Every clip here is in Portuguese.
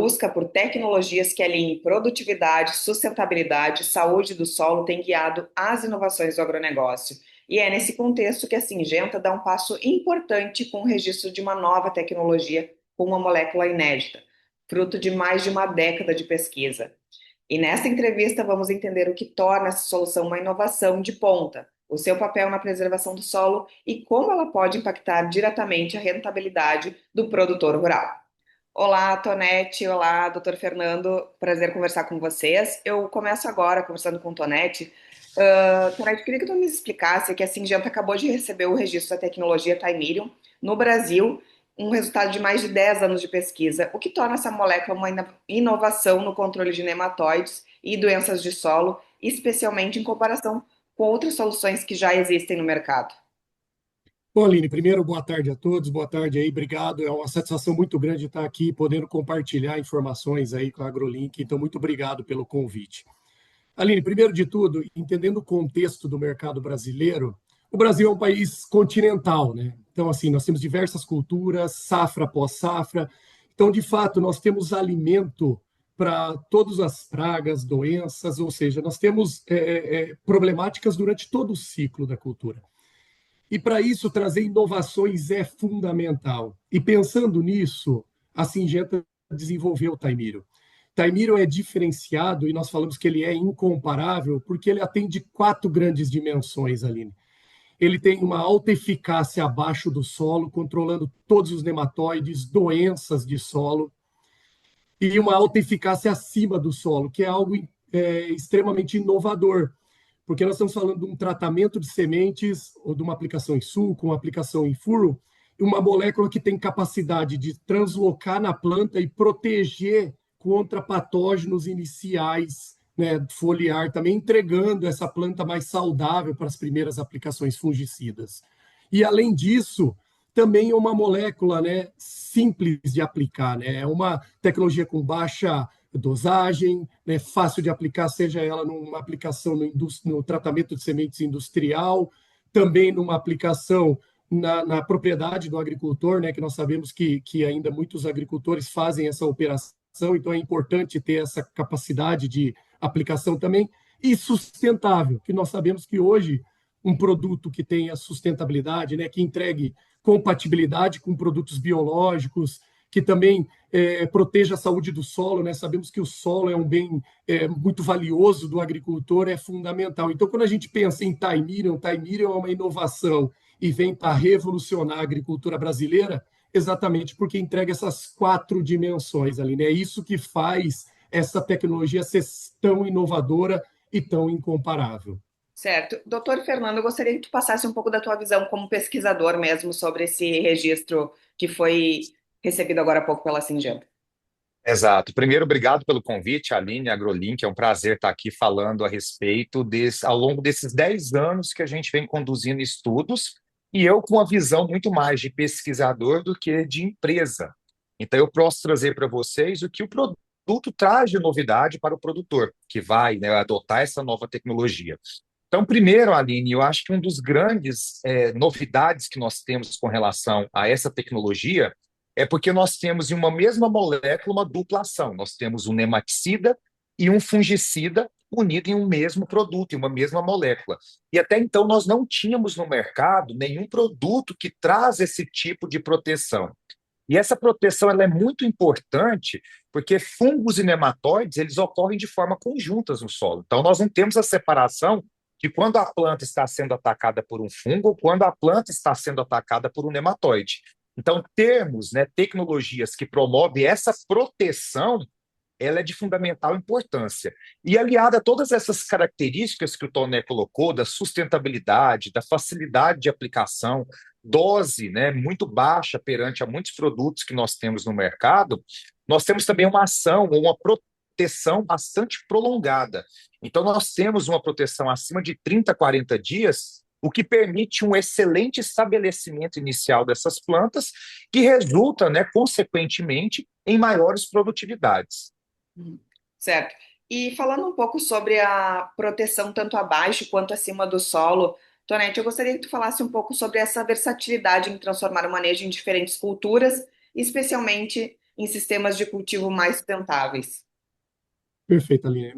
busca por tecnologias que alinhem produtividade, sustentabilidade e saúde do solo tem guiado as inovações do agronegócio. E é nesse contexto que a Syngenta dá um passo importante com o registro de uma nova tecnologia com uma molécula inédita, fruto de mais de uma década de pesquisa. E nessa entrevista vamos entender o que torna essa solução uma inovação de ponta, o seu papel na preservação do solo e como ela pode impactar diretamente a rentabilidade do produtor rural. Olá, Tonete. Olá, doutor Fernando. Prazer conversar com vocês. Eu começo agora conversando com o Tonete. Tonete, queria que tu me explicasse que a Syngenta acabou de receber o registro da tecnologia Taimirium no Brasil, um resultado de mais de 10 anos de pesquisa, o que torna essa molécula uma inovação no controle de nematóides e doenças de solo, especialmente em comparação com outras soluções que já existem no mercado. Bom, Aline, primeiro, boa tarde a todos, boa tarde aí, obrigado. É uma satisfação muito grande estar aqui, podendo compartilhar informações aí com a AgroLink, então muito obrigado pelo convite. Aline, primeiro de tudo, entendendo o contexto do mercado brasileiro, o Brasil é um país continental, né? Então, assim, nós temos diversas culturas, safra após safra, então, de fato, nós temos alimento para todas as pragas, doenças, ou seja, nós temos problemáticas durante todo o ciclo da cultura. E para isso, trazer inovações é fundamental. E pensando nisso, a Syngenta desenvolveu o Taimiro. Taimiro é diferenciado e nós falamos que ele é incomparável porque ele atende quatro grandes dimensões, Aline. Ele tem uma alta eficácia abaixo do solo, controlando todos os nematóides, doenças de solo, e uma alta eficácia acima do solo, que é algo extremamente inovador, porque nós estamos falando de um tratamento de sementes ou de uma aplicação em sulco, uma aplicação em furo, e uma molécula que tem capacidade de translocar na planta e proteger contra patógenos iniciais, né, foliar, também entregando essa planta mais saudável para as primeiras aplicações fungicidas. E, além disso, também é uma molécula, né, simples de aplicar, né? É uma tecnologia com baixa dosagem, né, fácil de aplicar, seja ela numa aplicação no tratamento de sementes industrial, também numa aplicação na propriedade do agricultor, né, que nós sabemos que ainda muitos agricultores fazem essa operação, então é importante ter essa capacidade de aplicação também, e sustentável, que nós sabemos que hoje um produto que tenha sustentabilidade, né, que entregue compatibilidade com produtos biológicos, que também proteja a saúde do solo, né? Sabemos que o solo é um bem muito valioso do agricultor, é fundamental. Então, quando a gente pensa em Taimirium, Taimirium é uma inovação e vem para revolucionar a agricultura brasileira, exatamente porque entrega essas quatro dimensões ali, né? É isso que faz essa tecnologia ser tão inovadora e tão incomparável. Certo. Doutor Fernando, eu gostaria que tu passasse um pouco da tua visão como pesquisador mesmo sobre esse registro que foi recebido agora há pouco pela Syngenta. Exato. Primeiro, obrigado pelo convite, Aline, AgroLink. É um prazer estar aqui falando a respeito ao longo desses 10 anos que a gente vem conduzindo estudos, e eu com uma visão muito mais de pesquisador do que de empresa. Então, eu posso trazer para vocês o que o produto traz de novidade para o produtor, que vai, né, adotar essa nova tecnologia. Então, primeiro, Aline, eu acho que um dos grandes novidades que nós temos com relação a essa tecnologia é porque nós temos em uma mesma molécula uma dupla ação. Nós temos um nematicida e um fungicida unido em um mesmo produto, em uma mesma molécula. E até então nós não tínhamos no mercado nenhum produto que traz esse tipo de proteção. E essa proteção ela é muito importante porque fungos e nematóides eles ocorrem de forma conjuntas no solo. Então nós não temos a separação de quando a planta está sendo atacada por um fungo ou quando a planta está sendo atacada por um nematóide. Então, termos, né, tecnologias que promovem essa proteção, ela é de fundamental importância. E aliada a todas essas características que o Toné colocou, da sustentabilidade, da facilidade de aplicação, dose, né, muito baixa perante a muitos produtos que nós temos no mercado, nós temos também uma ação ou uma proteção bastante prolongada. Então, nós temos uma proteção acima de 30, 40 dias, o que permite um excelente estabelecimento inicial dessas plantas, que resulta, né, consequentemente, em maiores produtividades. Certo. E falando um pouco sobre a proteção tanto abaixo quanto acima do solo, Tonete, eu gostaria que tu falasse um pouco sobre essa versatilidade em transformar o manejo em diferentes culturas, especialmente em sistemas de cultivo mais sustentáveis? Perfeito, Aline.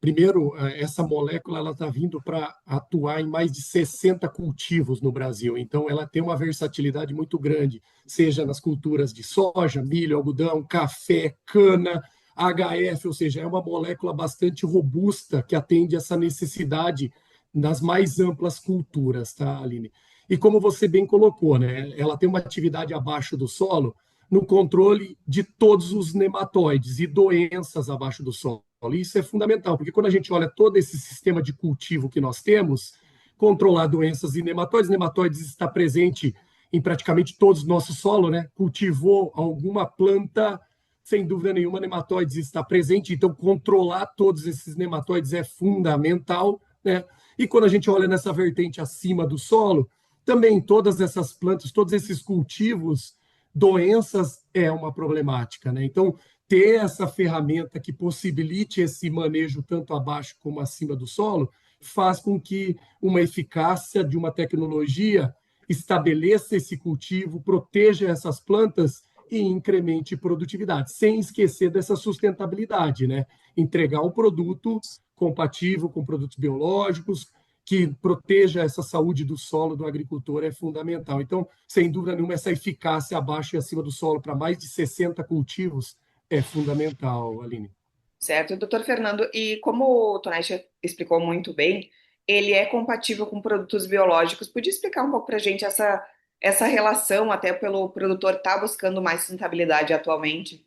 Primeiro, essa molécula ela está vindo para atuar em mais de 60 cultivos no Brasil. Então, ela tem uma versatilidade muito grande, seja nas culturas de soja, milho, algodão, café, cana, HF, ou seja, é uma molécula bastante robusta que atende essa necessidade nas mais amplas culturas, tá, Aline? E como você bem colocou, né, ela tem uma atividade abaixo do solo, no controle de todos os nematóides e doenças abaixo do solo. Isso é fundamental, porque quando a gente olha todo esse sistema de cultivo que nós temos, controlar doenças e nematóides está presente em praticamente todos os nossos solos, né? Cultivou alguma planta, sem dúvida nenhuma, nematóides está presente, então controlar todos esses nematóides é fundamental, né? E quando a gente olha nessa vertente acima do solo, também todas essas plantas, todos esses cultivos, doenças é uma problemática, né? Então, ter essa ferramenta que possibilite esse manejo tanto abaixo como acima do solo faz com que uma eficácia de uma tecnologia estabeleça esse cultivo, proteja essas plantas e incremente produtividade, sem esquecer dessa sustentabilidade, né? Entregar um produto compatível com produtos biológicos, que proteja essa saúde do solo do agricultor é fundamental. Então, sem dúvida nenhuma, essa eficácia abaixo e acima do solo para mais de 60 cultivos é fundamental, Aline. Certo, doutor Fernando, e como o Tonete explicou muito bem, ele é compatível com produtos biológicos. Podia explicar um pouco para a gente essa relação, até pelo produtor estar buscando mais sustentabilidade atualmente?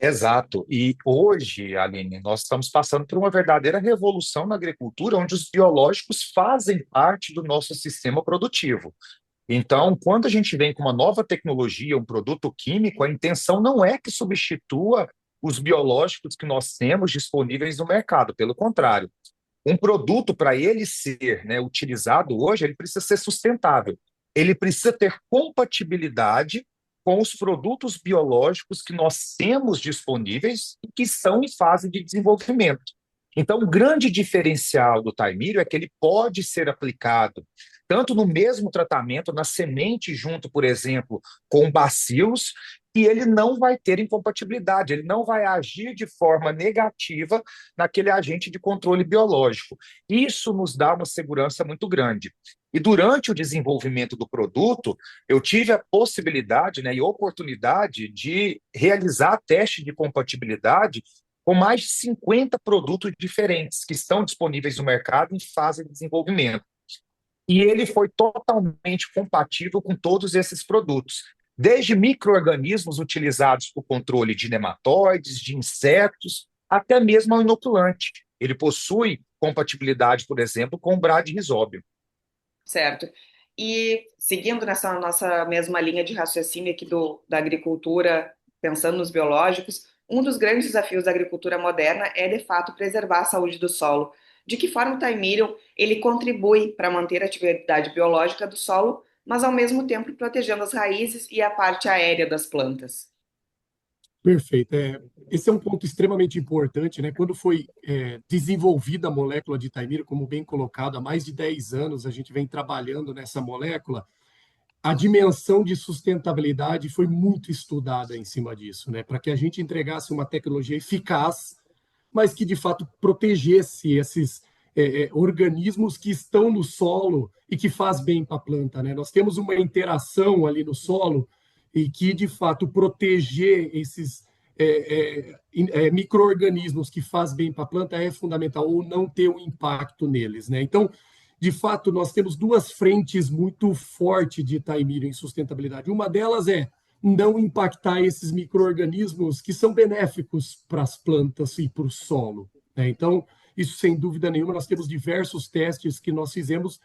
Exato. E hoje, Aline, nós estamos passando por uma verdadeira revolução na agricultura, onde os biológicos fazem parte do nosso sistema produtivo. Então, quando a gente vem com uma nova tecnologia, um produto químico, a intenção não é que substitua os biológicos que nós temos disponíveis no mercado, pelo contrário. Um produto, para ele ser, né, utilizado hoje, ele precisa ser sustentável. Ele precisa ter compatibilidade com os produtos biológicos que nós temos disponíveis e que estão em fase de desenvolvimento. Então, o grande diferencial do Taimírio é que ele pode ser aplicado tanto no mesmo tratamento, na semente, junto, por exemplo, com bacilos, e ele não vai ter incompatibilidade, ele não vai agir de forma negativa naquele agente de controle biológico. Isso nos dá uma segurança muito grande. E durante o desenvolvimento do produto, eu tive a possibilidade, né, e oportunidade de realizar teste de compatibilidade com mais de 50 produtos diferentes que estão disponíveis no mercado em fase de desenvolvimento. E ele foi totalmente compatível com todos esses produtos, desde micro-organismos utilizados para o controle de nematóides, de insetos, até mesmo ao inoculante. Ele possui compatibilidade, por exemplo, com o bradyrhizóbio. Certo. E seguindo nessa nossa mesma linha de raciocínio aqui da agricultura, pensando nos biológicos, um dos grandes desafios da agricultura moderna é, de fato, preservar a saúde do solo. De que forma o Taimirion ele contribui para manter a atividade biológica do solo, mas ao mesmo tempo protegendo as raízes e a parte aérea das plantas? Perfeito. Esse é um ponto extremamente importante, né? Quando foi desenvolvida a molécula de Taimiro, como bem colocado, há mais de 10 anos a gente vem trabalhando nessa molécula, a dimensão de sustentabilidade foi muito estudada em cima disso, né? Para que a gente entregasse uma tecnologia eficaz, mas que de fato protegesse esses organismos que estão no solo e que faz bem para a planta, né? Nós temos uma interação ali no solo e que de fato proteger esses micro-organismos que faz bem para a planta é fundamental, ou não ter um impacto neles, né? Então, de fato, nós temos duas frentes muito fortes de Taimiro em sustentabilidade. Uma delas é não impactar esses micro-organismos que são benéficos para as plantas e para o solo, né? Então, isso sem dúvida nenhuma, nós temos diversos testes que nós fizemos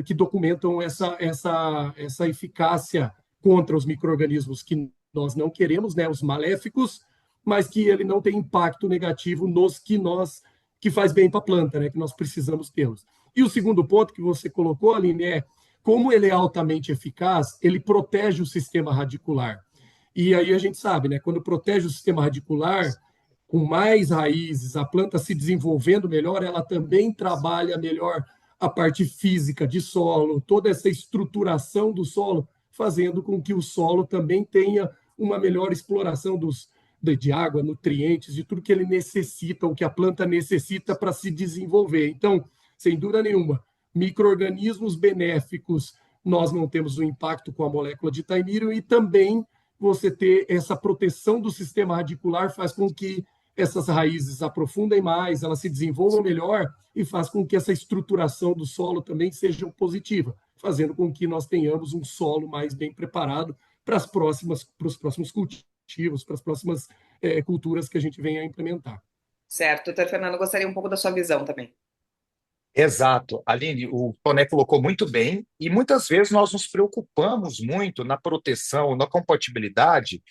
que documentam essa eficácia contra os micro-organismos que nós não queremos, né, os maléficos, mas que ele não tem impacto negativo nos que faz bem para a planta, né, que nós precisamos tê-los. E o segundo ponto que você colocou, Aline, é como ele é altamente eficaz, ele protege o sistema radicular. E aí a gente sabe, né, quando protege o sistema radicular, com mais raízes, a planta se desenvolvendo melhor, ela também trabalha melhor a parte física de solo, toda essa estruturação do solo, fazendo com que o solo também tenha uma melhor exploração de água, nutrientes, de tudo que ele necessita, o que a planta necessita para se desenvolver. Então, sem dúvida nenhuma, micro-organismos benéficos, nós não temos o impacto com a molécula de Taimyrium, e também você ter essa proteção do sistema radicular faz com que essas raízes aprofundem mais, elas se desenvolvam melhor e faz com que essa estruturação do solo também seja positiva, fazendo com que nós tenhamos um solo mais bem preparado para os próximos cultivos, para as próximas culturas que a gente venha a implementar. Certo. Doutor Fernando, gostaria um pouco da sua visão também. Exato. Aline, o Toné colocou muito bem, e muitas vezes nós nos preocupamos muito na proteção, na compatibilidade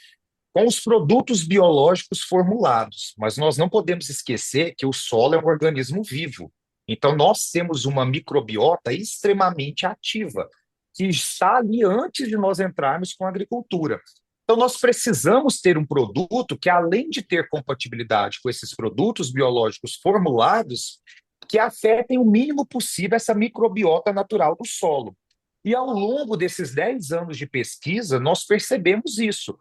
com os produtos biológicos formulados, mas nós não podemos esquecer que o solo é um organismo vivo. Então, nós temos uma microbiota extremamente ativa, que está ali antes de nós entrarmos com a agricultura. Então, nós precisamos ter um produto que, além de ter compatibilidade com esses produtos biológicos formulados, que afetem o mínimo possível essa microbiota natural do solo. E ao longo desses 10 anos de pesquisa, nós percebemos isso,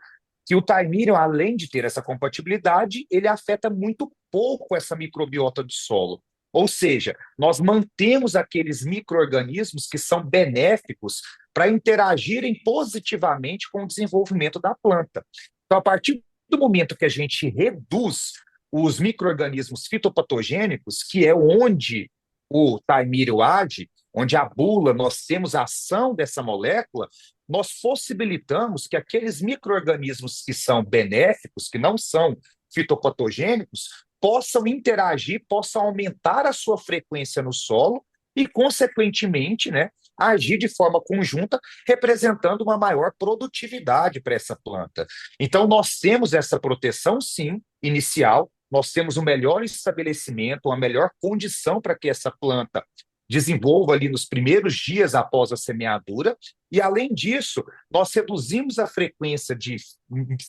que o Taimyrium, além de ter essa compatibilidade, ele afeta muito pouco essa microbiota do solo. Ou seja, nós mantemos aqueles micro-organismos que são benéficos para interagirem positivamente com o desenvolvimento da planta. Então, a partir do momento que a gente reduz os micro-organismos fitopatogênicos, que é onde o Taimyrium age, onde a bula, nós temos a ação dessa molécula, nós possibilitamos que aqueles micro-organismos que são benéficos, que não são fitopatogênicos, possam interagir, possam aumentar a sua frequência no solo e, consequentemente, né, agir de forma conjunta, representando uma maior produtividade para essa planta. Então, nós temos essa proteção, sim, inicial, nós temos um melhor estabelecimento, uma melhor condição para que essa planta desenvolva ali nos primeiros dias após a semeadura, e além disso, nós reduzimos a frequência de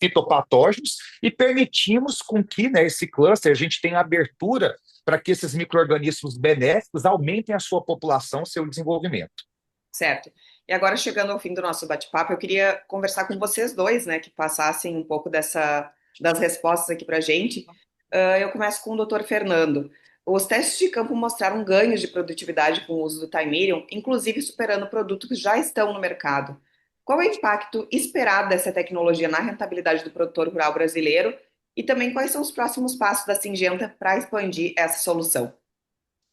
fitopatógenos e permitimos com que, né, esse cluster, a gente tenha abertura para que esses micro-organismos benéficos aumentem a sua população, seu desenvolvimento. Certo. E agora, chegando ao fim do nosso bate-papo, eu queria conversar com vocês dois, né, que passassem um pouco das respostas aqui para a gente. Eu começo com o doutor Fernando. Os testes de campo mostraram ganhos de produtividade com o uso do Taimyrium, inclusive superando produtos que já estão no mercado. Qual é o impacto esperado dessa tecnologia na rentabilidade do produtor rural brasileiro? E também quais são os próximos passos da Syngenta para expandir essa solução?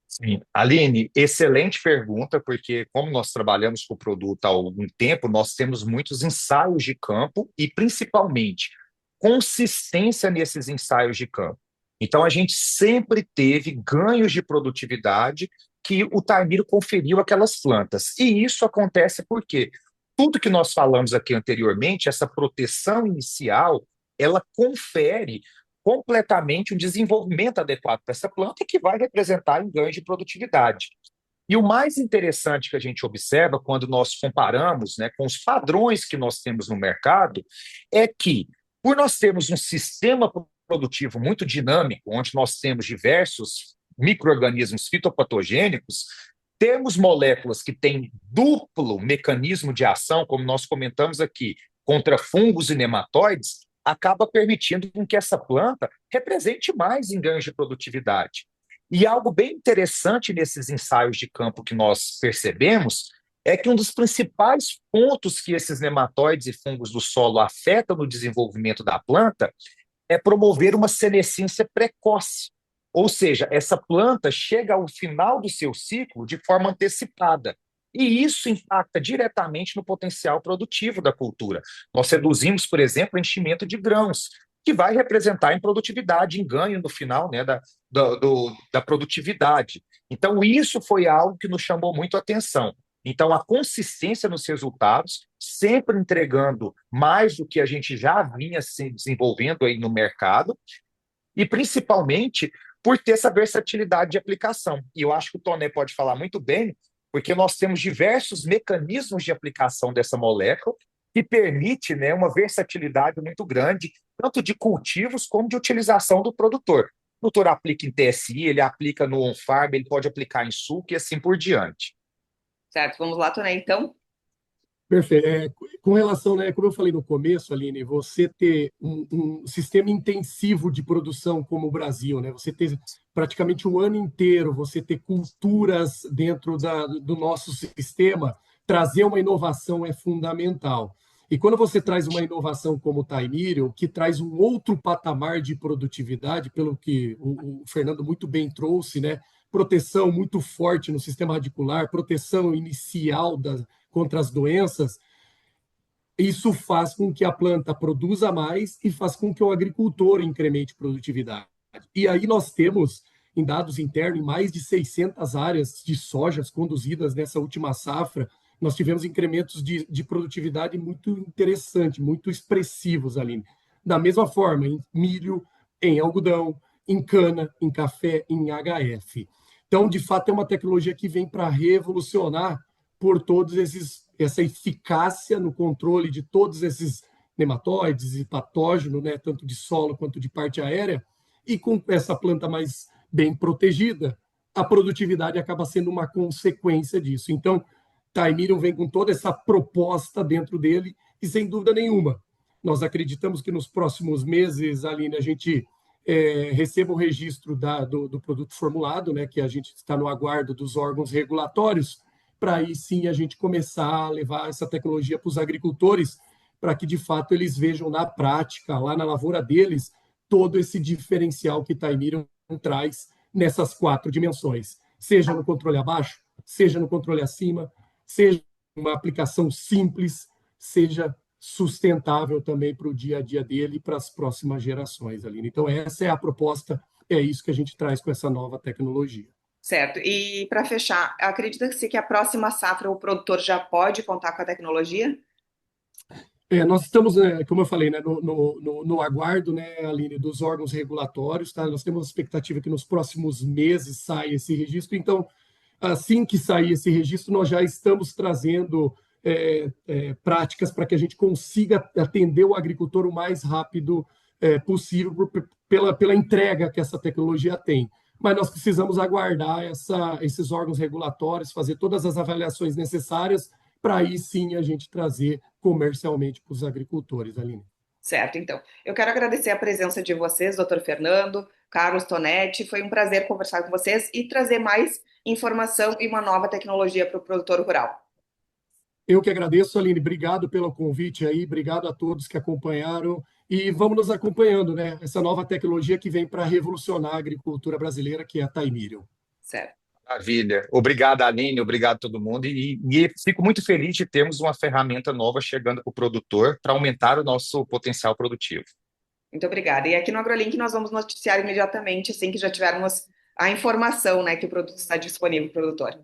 Sim. Aline, excelente pergunta, porque como nós trabalhamos com o produto há algum tempo, nós temos muitos ensaios de campo e, principalmente, consistência nesses ensaios de campo. Então, a gente sempre teve ganhos de produtividade que o Taimyrium conferiu àquelas plantas. E isso acontece porque tudo que nós falamos aqui anteriormente, essa proteção inicial, ela confere completamente um desenvolvimento adequado para essa planta e que vai representar um ganho de produtividade. E o mais interessante que a gente observa quando nós comparamos, né, com os padrões que nós temos no mercado é que, por nós termos um sistema produtivo muito dinâmico, onde nós temos diversos micro-organismos fitopatogênicos, temos moléculas que têm duplo mecanismo de ação, como nós comentamos aqui, contra fungos e nematóides, acaba permitindo que essa planta represente mais em ganhos de produtividade. E algo bem interessante nesses ensaios de campo que nós percebemos é que um dos principais pontos que esses nematóides e fungos do solo afetam no desenvolvimento da planta é promover uma senescência precoce. Ou seja, essa planta chega ao final do seu ciclo de forma antecipada. E isso impacta diretamente no potencial produtivo da cultura. Nós reduzimos, por exemplo, o enchimento de grãos, que vai representar em produtividade, em ganho no final, né, da produtividade. Então, isso foi algo que nos chamou muito a atenção. Então, a consistência nos resultados, sempre entregando mais do que a gente já vinha se desenvolvendo aí no mercado, e principalmente por ter essa versatilidade de aplicação. E eu acho que o Toné pode falar muito bem, porque nós temos diversos mecanismos de aplicação dessa molécula que permite, né, uma versatilidade muito grande, tanto de cultivos como de utilização do produtor. O produtor aplica em TSI, ele aplica no on-farm, ele pode aplicar em sulco e assim por diante. Certo, vamos lá, Toné, então. Perfeito. Com relação, né, como eu falei no começo, Aline, você ter um sistema intensivo de produção como o Brasil, né, você ter praticamente um ano inteiro, você ter culturas dentro do nosso sistema, trazer uma inovação é fundamental. E quando você traz uma inovação como o Taimírio, que traz um outro patamar de produtividade, pelo que o Fernando muito bem trouxe, né, proteção muito forte no sistema radicular, proteção inicial contra as doenças, isso faz com que a planta produza mais e faz com que o agricultor incremente produtividade. E aí nós temos, em dados internos, mais de 600 áreas de sojas conduzidas nessa última safra, nós tivemos incrementos de produtividade muito interessantes, muito expressivos ali. Da mesma forma, em milho, em algodão, em cana, em café, em HF. Então, de fato, é uma tecnologia que vem para revolucionar por todos essa eficácia no controle de todos esses nematóides e patógenos, né, tanto de solo quanto de parte aérea, e com essa planta mais bem protegida, a produtividade acaba sendo uma consequência disso. Então, Taimirion vem com toda essa proposta dentro dele e, sem dúvida nenhuma, nós acreditamos que nos próximos meses, Aline, a gente receba o registro do produto formulado, né, que a gente está no aguardo dos órgãos regulatórios, para aí sim a gente começar a levar essa tecnologia para os agricultores, para que de fato eles vejam na prática, lá na lavoura deles, todo esse diferencial que Taimirion traz nessas 4 dimensões, seja no controle abaixo, seja no controle acima, seja uma aplicação simples, seja sustentável também para o dia a dia dele e para as próximas gerações, Aline. Então, essa é a proposta, é isso que a gente traz com essa nova tecnologia. Certo. E para fechar, acredita-se que a próxima safra o produtor já pode contar com a tecnologia? Nós estamos, como eu falei, né, no aguardo, né, Aline, dos órgãos regulatórios, tá? Nós temos a expectativa que nos próximos meses saia esse registro. Então, assim que sair esse registro, nós já estamos trazendo práticas para que a gente consiga atender o agricultor o mais rápido possível pela entrega que essa tecnologia tem. Mas nós precisamos aguardar esses órgãos regulatórios, fazer todas as avaliações necessárias para aí sim a gente trazer comercialmente para os agricultores, Aline. Certo, então. Eu quero agradecer a presença de vocês, doutor Fernando, Carlos Tonetti. Foi um prazer conversar com vocês e trazer mais informação e uma nova tecnologia para o produtor rural. Eu que agradeço, Aline. Obrigado pelo convite aí, obrigado a todos que acompanharam e vamos nos acompanhando, né? Essa nova tecnologia que vem para revolucionar a agricultura brasileira, que é a Taimirion. Certo. Maravilha. Obrigado, Aline, obrigado a todo mundo. E fico muito feliz de termos uma ferramenta nova chegando para o produtor para aumentar o nosso potencial produtivo. Muito obrigada. E aqui no AgroLink nós vamos noticiar imediatamente assim que já tivermos a informação, né, que o produto está disponível para o produtor.